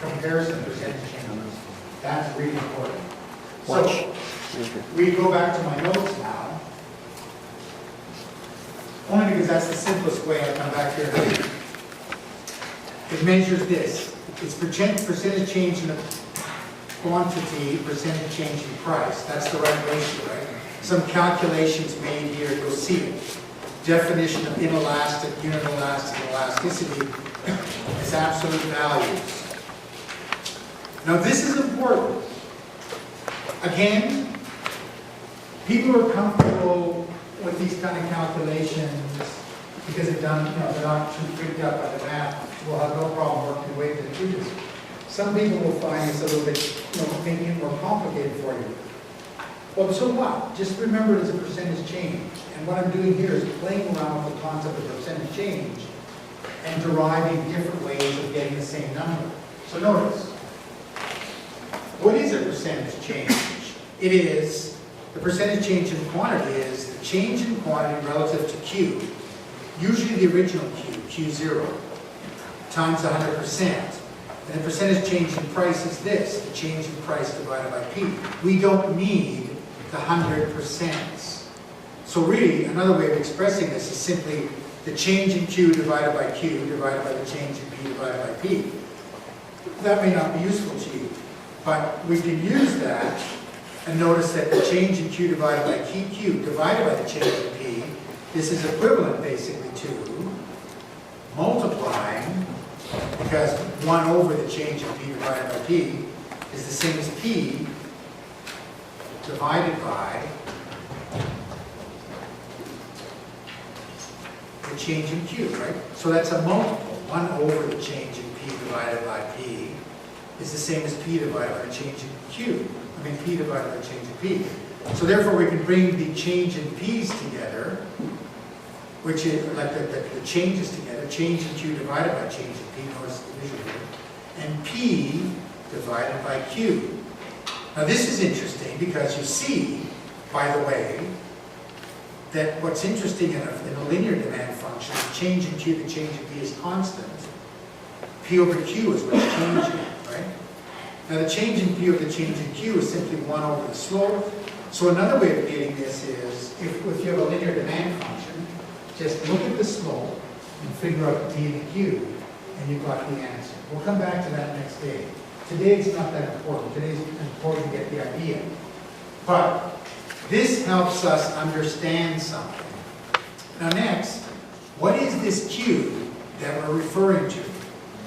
comparison percentage change. That's really important. Watch. So we go back to my notes now. Only because that's the simplest way. I come back here. It measures this. It's percentage change in the quantity, percentage change in price. That's the right ratio, right? Some calculations made here, you'll see it. Definition of inelastic, unit elastic, elasticity is absolute values. Now this is important. Again, people are comfortable with these kind of calculations because they've done, they're not too freaked out by the math. We'll have no problem working away to do this. Some people will find this a little bit, making it more complicated for you. Well, so what? Just remember it as a percentage change. And what I'm doing here is playing around with the concept of percentage change and deriving different ways of getting the same number. So notice, what is a percentage change? It is, the percentage change in quantity is the change in quantity relative to Q, usually the original Q, Q0, times 100%. And the percentage change in price is this, the change in price divided by P. We don't need the 100%. So really, another way of expressing this is simply the change in Q divided by Q divided by the change in P divided by P. That may not be useful to you, but we can use that and notice that the change in Q divided by Q divided by the change in P, this is equivalent basically to multiplying, because 1 over the change in P divided by P is the same as P divided by the change in Q, right? So that's a multiple. 1 over the change in P divided by P is the same as P divided by the change in Q. P divided by the change in P. So therefore we can bring the change in P's together, which is like the changes together, change in Q divided by change in P, notice the division here, and P divided by Q. Now this is interesting because you see, by the way, that what's interesting in a linear demand function, the change in Q, the change in P is constant. P over Q is what's changing, right? Now the change in P over the change in Q is simply 1 over the slope. So another way of getting this is, if you have a linear demand function, just look at the slope and figure out the P and the Q, and you've got the answer. We'll come back to that next day. Today it's not that important. Today it's important to get the idea. But this helps us understand something. Now next, what is this Q that we're referring to?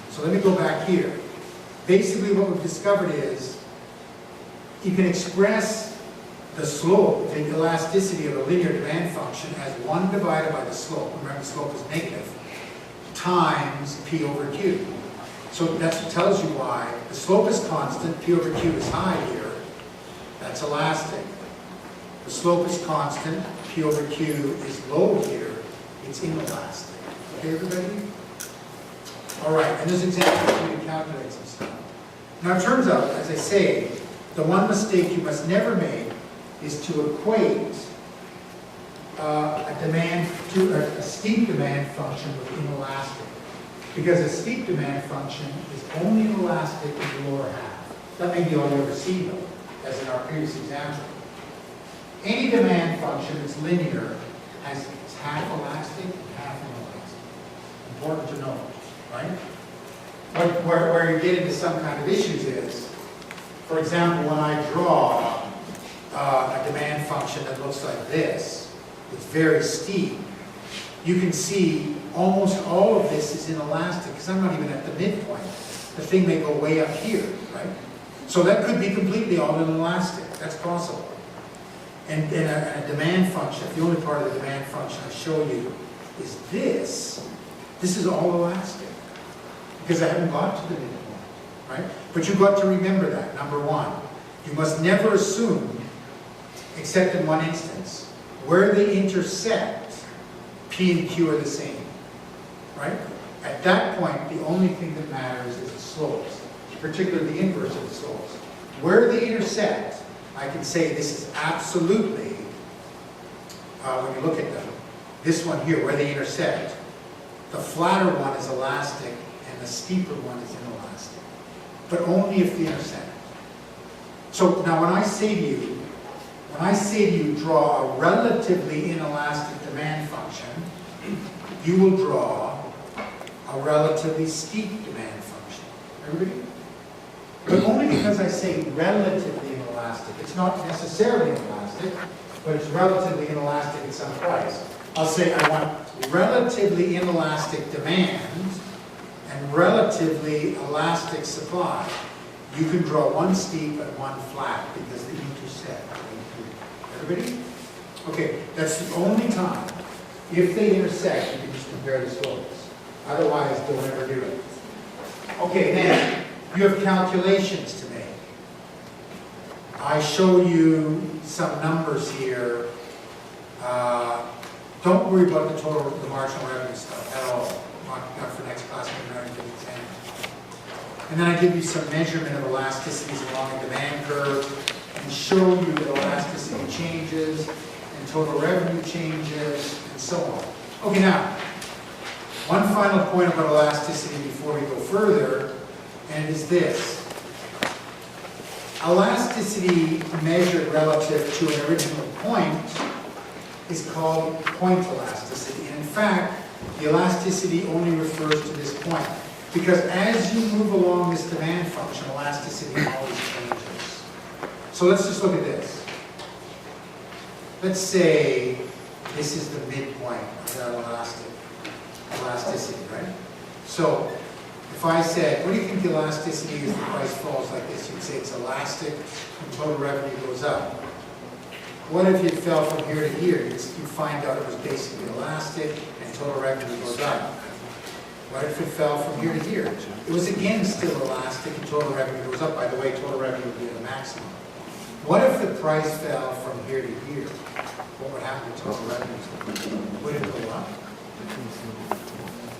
So let me go back here. Basically what we've discovered is you can express the slope, the elasticity of a linear demand function as 1 divided by the slope, remember the slope is negative, times P over Q. So that tells you why. The slope is constant, P over Q is high here, that's elastic. The slope is constant, P over Q is low here, it's inelastic. Okay, everybody? All right, and there's examples for you to calculate some stuff. Now it turns out, as I say, the one mistake you must never make is to equate a steep demand function with inelastic. Because a steep demand function is only inelastic in the lower half. That may be all you ever see though, as in our previous example. Any demand function that's linear it's half elastic and half inelastic. Important to know, right? Where you get into some kind of issues is, for example, when I draw a demand function that looks like this, it's very steep, you can see almost all of this is inelastic because I'm not even at the midpoint. The thing may go way up here, right? So that could be completely all inelastic. That's possible. And a demand function, the only part of the demand function I show you is this. This is all elastic because I haven't got to the midpoint, right? But you've got to remember that, number one. You must never assume, except in one instance, where they intersect, P and Q are the same, right? At that point, the only thing that matters is the slopes, particularly the inverse of the slopes. Where they intersect, I can say this is absolutely, when you look at them, this one here, where they intersect, the flatter one is elastic and the steeper one is inelastic. but only if they intersect. So now when I say to you, draw a relatively inelastic demand function, you will draw a relatively steep demand function. Everybody? But only because I say relatively inelastic. It's not necessarily inelastic, but it's relatively inelastic at some price. I'll say I want relatively inelastic demand and relatively elastic supply. You can draw one steep and one flat because they intersect. Everybody? Okay, that's the only time. If they intersect, you can just compare the slopes. Otherwise, don't ever do it. Okay, then you have calculations to make. I show you some numbers here. Don't worry about the marginal revenue stuff at all. Not for next class, but an exam. And then I give you some measurement of elasticities along a demand curve and show you that elasticity changes and total revenue changes and so on. Okay, now, one final point about elasticity before we go further, and it is this. Elasticity measured relative to an original point is called point elasticity. And in fact, the elasticity only refers to this point. Because as you move along this demand function, elasticity always changes. So let's just look at this. Let's say this is the midpoint of that elasticity, right? So if I said, what do you think the elasticity is if the price falls like this? You'd say it's elastic and total revenue goes up. What if it fell from here to here? You'd find out it was basically elastic and total revenue goes up. What if it fell from here to here? It was again still elastic and total revenue goes up. By the way, total revenue would be the maximum. What if the price fell from here to here? What would happen to total revenue? Would it go up?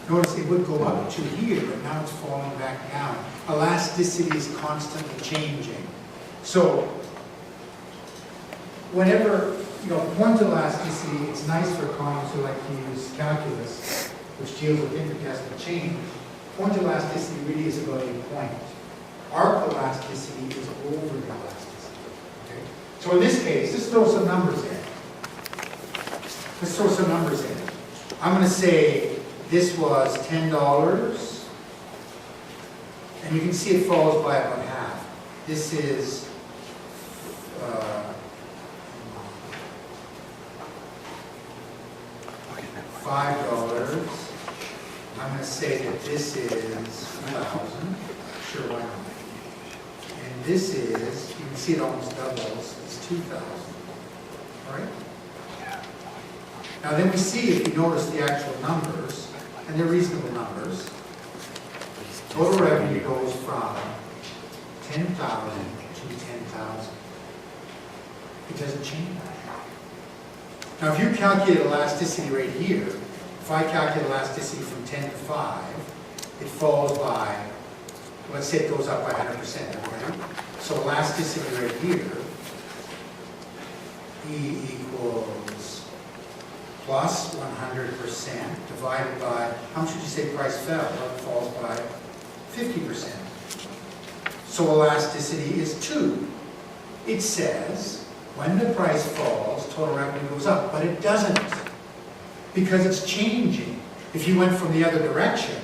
Notice it would go up to here, but now it's falling back down. Elasticity is constantly changing. So, whenever, point elasticity, it's nice for economists who like to use calculus, which deals with infinitesimal change. Point elasticity really is about a point. Arc elasticity is over the elasticity. Okay? So in this case, let's throw some numbers in. I'm going to say this was $10, and you can see it falls by about half. This is $5. I'm going to say that this is 1,000. Sure, why not? And this is, you can see it almost doubles, it's 2,000. All right? Now then we see, if you notice the actual numbers, and they're reasonable numbers, total revenue goes from 10,000 to 10,000. It doesn't change. Now if you calculate elasticity right here, if I calculate elasticity from 10 to 5, it falls by, let's say it goes up by 100%, okay? So elasticity right here, E equals plus 100% divided by, how much would you say price fell? Well, it falls by 50%. So elasticity is 2. It says, when the price falls, total revenue goes up, but it doesn't, because it's changing. If you went from the other direction,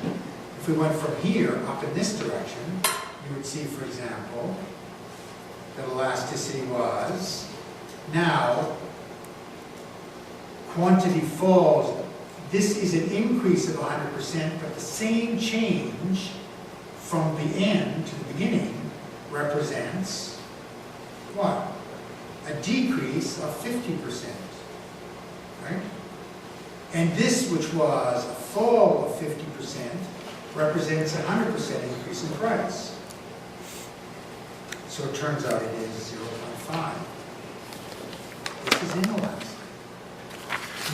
if we went from here up in this direction, you would see, for example, that elasticity was, now, quantity falls. This is an increase of 100%, but the same change from the end to the beginning represents what? A decrease of 50%, right? And this, which was a fall of 50%, represents a 100% increase in price. So it turns out it is 0.5. This is inelastic.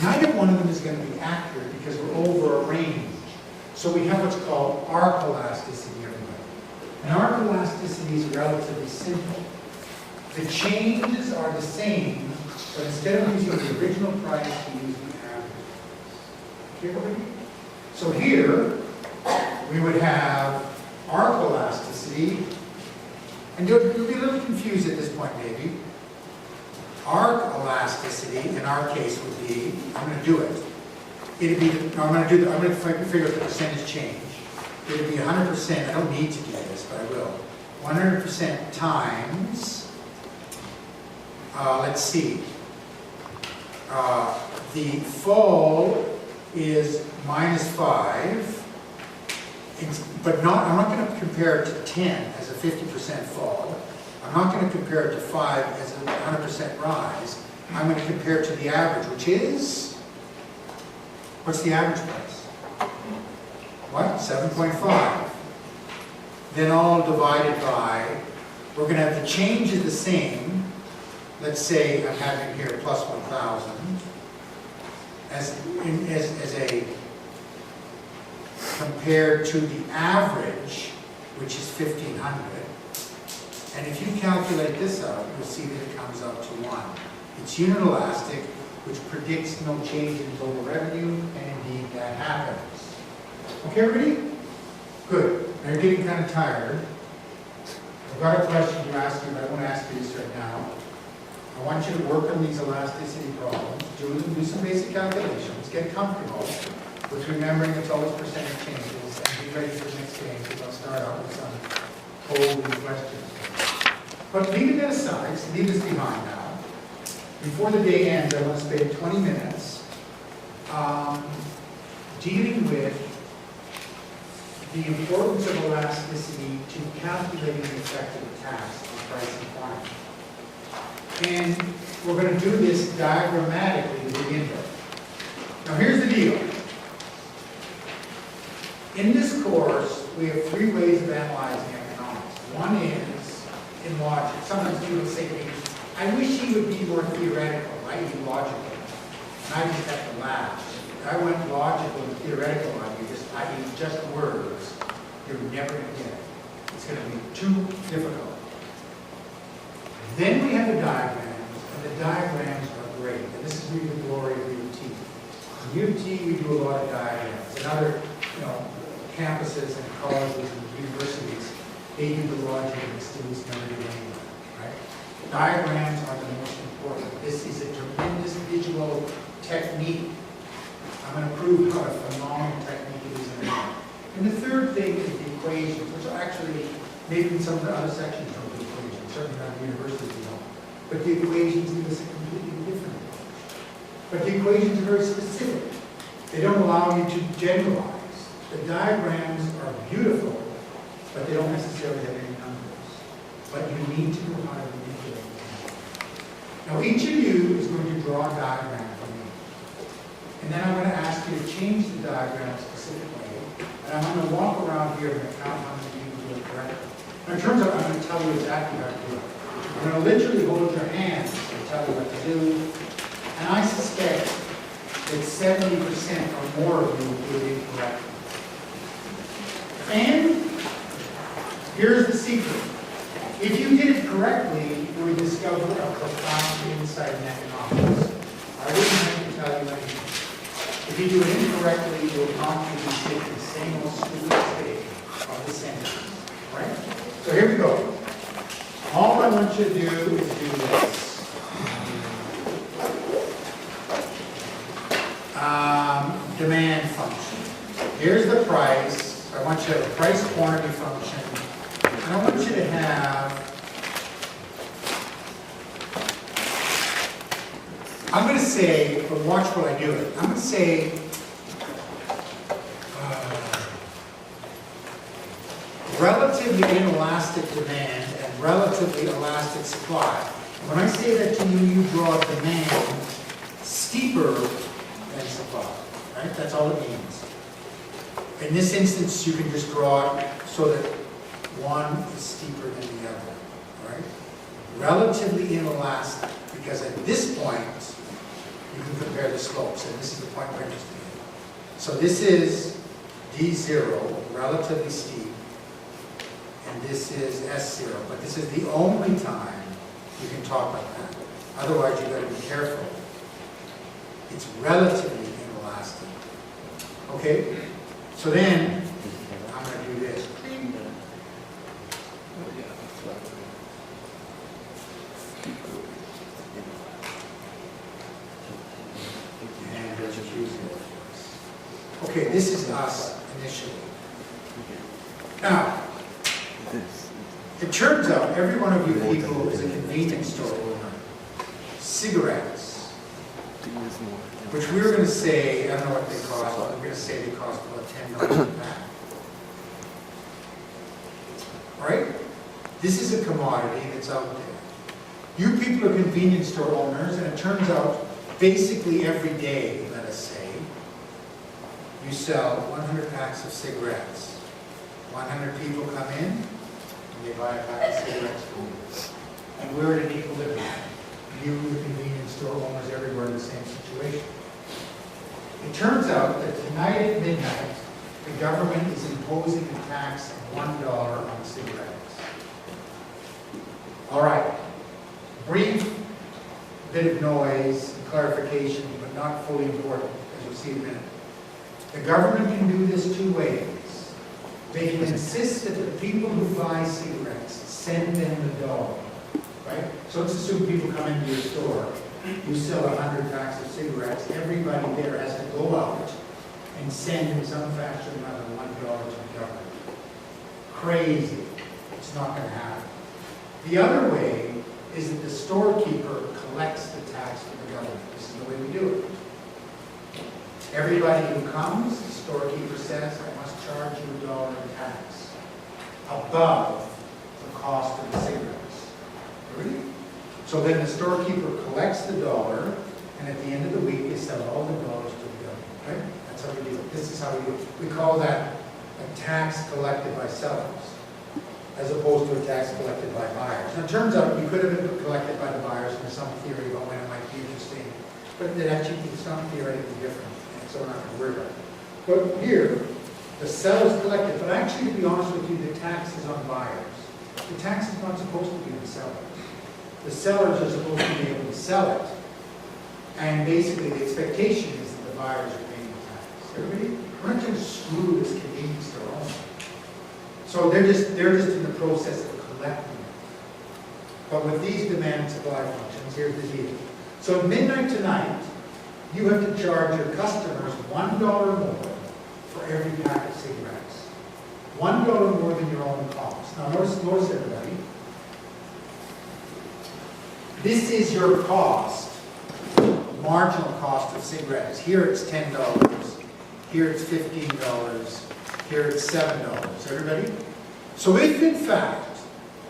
Neither one of them is going to be accurate because we're over a range. So we have what's called arc elasticity everybody. And arc elasticity is relatively simple. The changes are the same, but instead of using the original price, we use the average. Okay, everybody? So here, we would have arc elasticity And you'll be a little confused at this point, maybe. Arc elasticity, in our case, would be, I'm going to do it. It'd be, no, I'm going to figure out the percentage change. It'd be 100%, I don't need to do this, but I will. 100% times, let's see, the fall is -5, but I'm not going to compare it to 10 as a 50% fall. I'm not going to compare it to 5 as a 100% rise. I'm going to compare it to the average, which is, what's the average price? What? 7.5. Then all divided by, we're going to have the change is the same. Let's say I'm having here plus 1,000 as a compared to the average, which is 1,500. And if you calculate this out, you'll see that it comes out to 1. It's unit elastic, which predicts no change in total revenue, and indeed that happens. Okay, everybody? Good. Now you're getting kind of tired. I've got a question to ask you, but I won't ask you this right now. I want you to work on these elasticity problems, do some basic calculations, get comfortable with remembering it's always percentage changes, and be ready for the next game, because I'll start out with some cold questions. But leaving that aside, so leave this behind now. Before the day ends, I want to spend 20 minutes dealing with the importance of elasticity to calculating the effect of the tax on price and quantity. And we're going to do this diagrammatically to begin with. Now here's the deal. In this course, we have 3 ways of analyzing economics. One is in logic. Sometimes people say to me, I wish he would be more theoretical, i.e. logical. And I just have to laugh. If I went logical and theoretical on you, i.e. just words, you're never going to get it. It's going to be too difficult. Then we have the diagrams, and the diagrams are great. And this is really the glory of UT. In UT, we do a lot of diagrams. In other, campuses and colleges and universities, they do the logic and the students never do anyway, right? Diagrams are the most important. This is a tremendous visual technique. I'm going to prove what a phenomenal technique it is in there. And the third thing is the equations, which are actually, maybe in some of the other sections of the equations, certainly not the university, we don't. But the equations give us a completely different approach. But the equations are very specific. They don't allow you to generalize. The diagrams are beautiful, but they don't necessarily have any numbers. But you need to know how to manipulate them. Now each of you is going to draw a diagram for me. And then I'm going to ask you to change the diagram specifically. And I'm going to walk around here and count how many you do it correctly. Now in terms of, I'm going to tell you exactly how to do it. I'm going to literally hold your hands and tell you what to do. And I suspect that 70% or more of you will do it incorrectly. And here's the secret. If you did it correctly, you would discover a profound insight in economics. I wouldn't have to tell you anything. If you do it incorrectly, you will constantly take the same old stupid mistake of the sentence. Right? So here we go. All I want you to do is do this. Demand function. Here's the price. I want you to have a price quantity function. And I want you to have, I'm going to say, but watch what I do it. I'm going to say, relatively inelastic demand and relatively elastic supply. When I say that to you, you draw demand steeper than supply. Right? That's all it means. In this instance, you can just draw it so that one is steeper than the other, right? Relatively inelastic, because at this point, you can compare the slopes, and this is the point we're interested in. So this is D0, relatively steep, and this is S0, but this is the only time you can talk like that. Otherwise, you've got to be careful. It's relatively inelastic. Okay? So then, I'm going to do this. Okay, this is us initially. Now, it turns out every one of you people is a convenience store owner. Cigarettes, which we were going to say, I don't know what they cost, but we're going to say they cost about $10 a pack. Right? This is a commodity that's out there. You people are convenience store owners, and it turns out basically every day, let us say, you sell 100 packs of cigarettes. 100 people come in, and they buy a pack of cigarettes from you. And we're in an equilibrium. You, the convenience store owners everywhere, in the same situation. It turns out that tonight at midnight, the government is imposing a tax of $1 on cigarettes. All right. Brief bit of noise, clarification, but not fully important, as you'll see in a minute. The government can do this two ways. They can insist that the people who buy cigarettes send them the dollar, right? So let's assume people come into your store, you sell 100 packs of cigarettes, everybody there has to go out and send in some fashion or another $1 to the government. Crazy. It's not going to happen. The other way is that the storekeeper collects the tax from the government. This is the way we do it. Everybody who comes, the storekeeper says, I must charge you $1 in tax above the cost of the cigarettes. Ready? So then the storekeeper collects the $1, and at the end of the week, they sell all the dollars to the government. Right? That's how we do it. This is how we do it. We call that a tax collected by sellers, as opposed to a tax collected by buyers. Now, it turns out you could have been collected by the buyers, and there's some theory about when it might be interesting, but that actually it's not theoretically different, and so we're not going to worry about it. But here, the sellers collected, but actually, to be honest with you, the tax is on buyers. The tax is not supposed to be on the sellers. The sellers are supposed to be able to sell it, and basically the expectation is that the buyers are paying the tax. Everybody, we're not going to screw this convenience store owner. So they're just in the process of collecting it. But with these demand and supply functions, here's the deal. So at midnight tonight, you have to charge your customers $1 more for every pack of cigarettes. $1 more than your own cost. Now notice everybody. This is your cost, marginal cost of cigarettes. Here it's $10. Here it's $15. Here it's $7. Everybody? So if in fact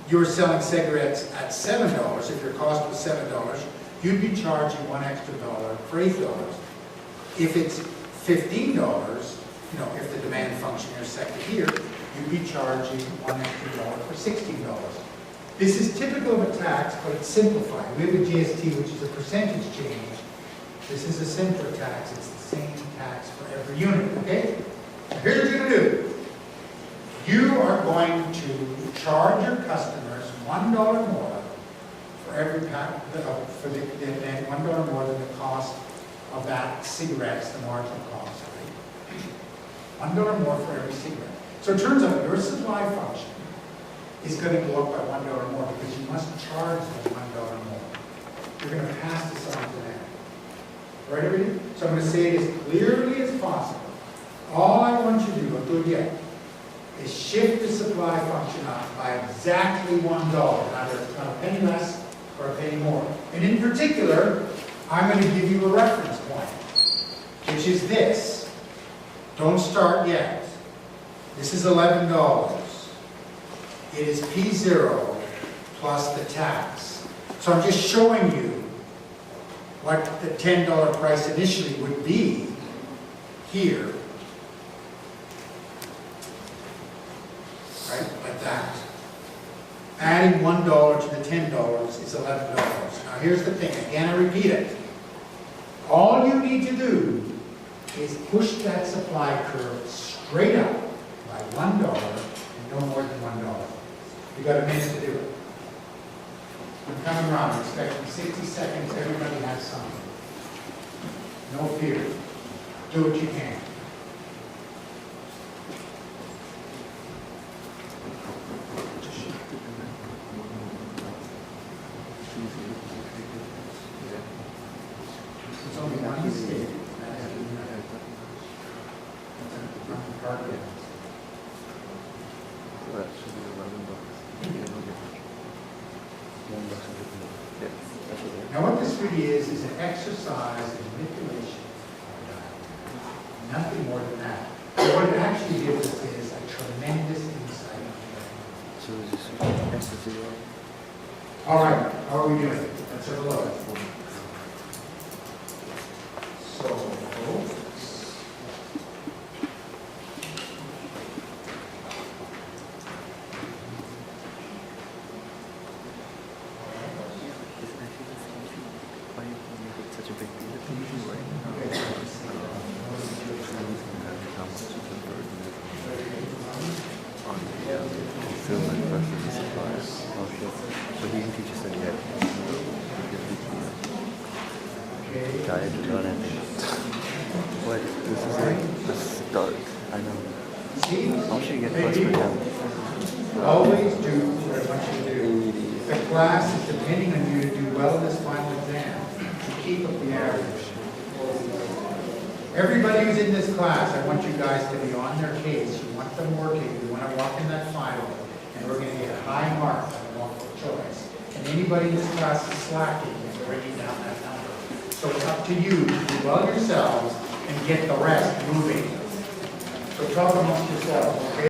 you're selling cigarettes at $7, if your cost was $7, you'd be charging $1 extra for $8. If it's $15, if the demand function is set to here, you'd be charging $1 extra for $16. This is typical of a tax, but it's simplified. We have a GST, which is a percentage change. This is a simpler tax. It's the same tax for every unit, okay? Here's what you're going to do. You are going to charge your customers $1 more for every pack, and $1 more than the cost of that cigarettes, the marginal cost, right? $1 more for every cigarette. So it turns out your supply function is going to go up by $1 more because you must charge them $1 more. You're going to pass this on to them. Right, everybody? So I'm going to say it as clearly as possible. All I want you to do, I'll do it again, is shift the supply function up by exactly $1, either not a penny less or a penny more. And in particular, I'm going to give you a reference point, which is this. Don't start yet. This is $11. It is P0 plus the tax. So I'm just showing you what the $10 price initially would be here. Right, like that. Adding $1 to the $10 is $11. Now here's the thing, again I repeat it. All you need to do is push that supply curve straight up by $1 and no more than $1. You got a minute to do it. I'm coming around, expecting 60 seconds, everybody has something. No fear. Do what you can. It's only one mistake. That should be $11. Yeah, no difference. $1 a difference. Yeah, that's what Now what this really is an exercise in manipulation. Nothing more than that. But what it actually gives us is a tremendous insight. So is this X to 0? All right, how are we doing? Let's have a look. So, It's actually the same thing. Why do you make it such a big deal? It's easy, right? How much is the burden on the fulfillment versus the supplier? Oh shit. So he can teach us that yet. Tired to learn anything. What? This is like the start. I know. see, How should you get first for him? always do what I want you to do. The class is depending on you to do well in this final exam, to keep up the average. Everybody who's in this class, I want you guys to be on their case. You want them working. You want to walk in that final, and we're going to get high marks on multiple choice. And anybody in this class is slacking and bringing down that number. So it's up to you to do well yourselves and get the rest moving. So talk amongst yourselves, okay?